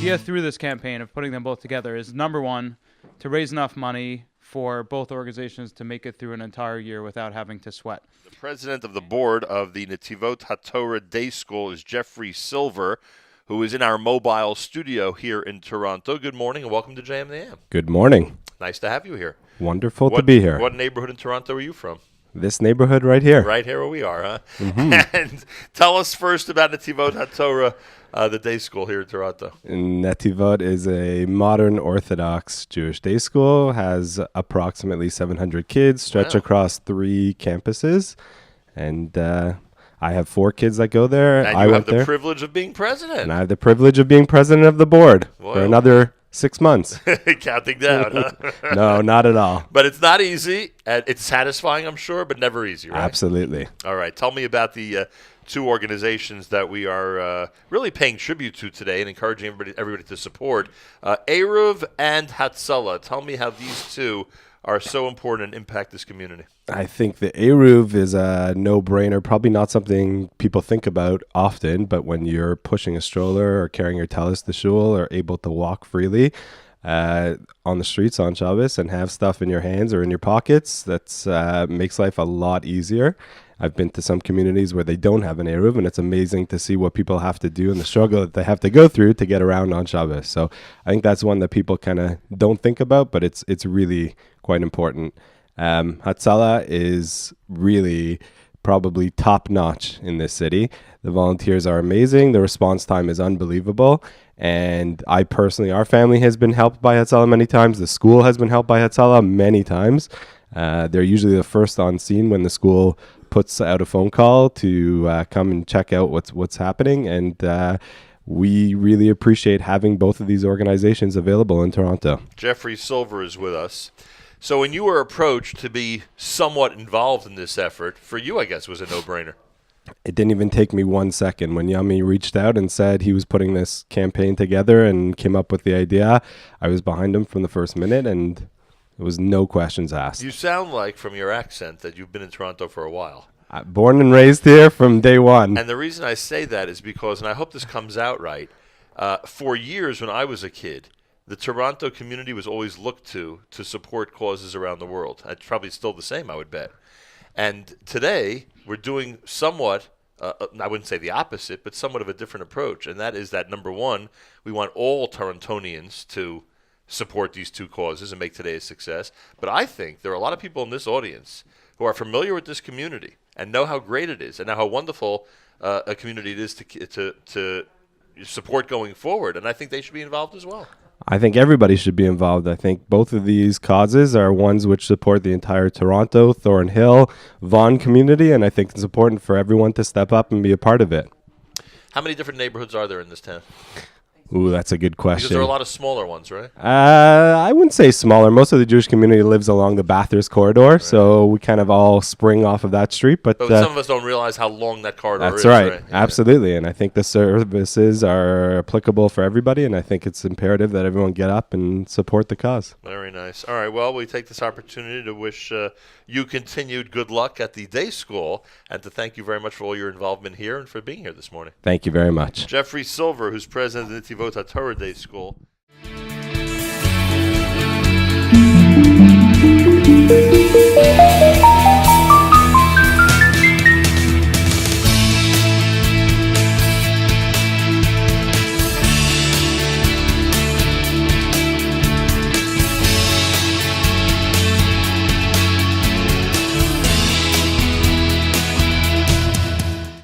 idea through this campaign of putting them both together is, number one, to raise enough money for both organizations to make it through an entire year without having to sweat. The president of the board of the Netivot Hatorah Day School is Jeffery, who is in our mobile studio here in Toronto. Good morning and welcome to JM the AM. Good morning. Nice to have you here. Wonderful to be here. What neighborhood in Toronto are you from? This neighborhood right here. Right here where we are, huh? Mm-hmm. And tell us first about Netivot Hatorah, the day school here in Toronto. Netivot is a modern Orthodox Jewish day school, has approximately 700 kids, stretched across 3 campuses, and I have 4 kids that go there. And you have the privilege of being president. And I have the privilege of being president of the board for another 6 months. Counting down, huh? No, not at all. But it's not easy. It's satisfying, I'm sure, but never easy, right? Absolutely. All right. Tell me about the 2 organizations that we are really paying tribute to today and encouraging everybody to support. Eruv and Hatzoloh. Tell me how these 2 are so important and impact this community. I think the Eruv is a no-brainer, probably not something people think about often, but when you're pushing a stroller or carrying your tallis to shul or able to walk freely on the streets on Shabbos and have stuff in your hands or in your pockets, that's makes life a lot easier. I've been to some communities where they don't have an Eruv, and it's amazing to see what people have to do and the struggle that they have to go through to get around on Shabbos. So I think that's one that people kind of don't think about, but it's really quite important. Hatzoloh is really probably top-notch in this city. The volunteers are amazing. The response time is unbelievable. And I personally, our family has been helped by Hatzoloh many times. The school has been helped by Hatzoloh many times. They're usually the first on scene when the school puts out a phone call to come and check out what's happening. And we really appreciate having both of these organizations available in Toronto. Jeffery is with us. So when you were approached to be somewhat involved in this effort, for you, I guess, was a no-brainer. It didn't even take me 1 second. When Yami reached out and said he was putting this campaign together and came up with the idea, I was behind him from the first minute, and there was no questions asked. You sound like, from your accent, that you've been in Toronto for a while. Born and raised here from day one. And the reason I say that is because, and I hope this comes out right, for years when I was a kid, the Toronto community was always looked to support causes around the world. It's probably still the same, I would bet. And today, we're doing somewhat, I wouldn't say the opposite, but somewhat of a different approach. And that is that, number one, we want all Torontonians to support these 2 causes and make today a success. But I think there are a lot of people in this audience who are familiar with this community and know how great it is and know how wonderful a community it is to support going forward. And I think they should be involved as well. I think everybody should be involved. I think both of these causes are ones which support the entire Toronto, Thornhill, Vaughan community, and I think it's important for everyone to step up and be a part of it. How many different neighborhoods are there in this town? Ooh, that's a good question. Because there are a lot of smaller ones, right? I wouldn't say smaller. Most of the Jewish community lives along the Bathurst corridor, so we kind of all spring off of that street. But some of us don't realize how long that corridor is. That's right. Yeah. Absolutely. And I think the services are applicable for everybody, and I think it's imperative that everyone get up and support the cause. Very nice. All right. Well, we take this opportunity to wish you continued good luck at the day school and to thank you very much for all your involvement here and for being here this morning. Thank you very much. Jeffery, who's president of the Netivot Hatorah Day School.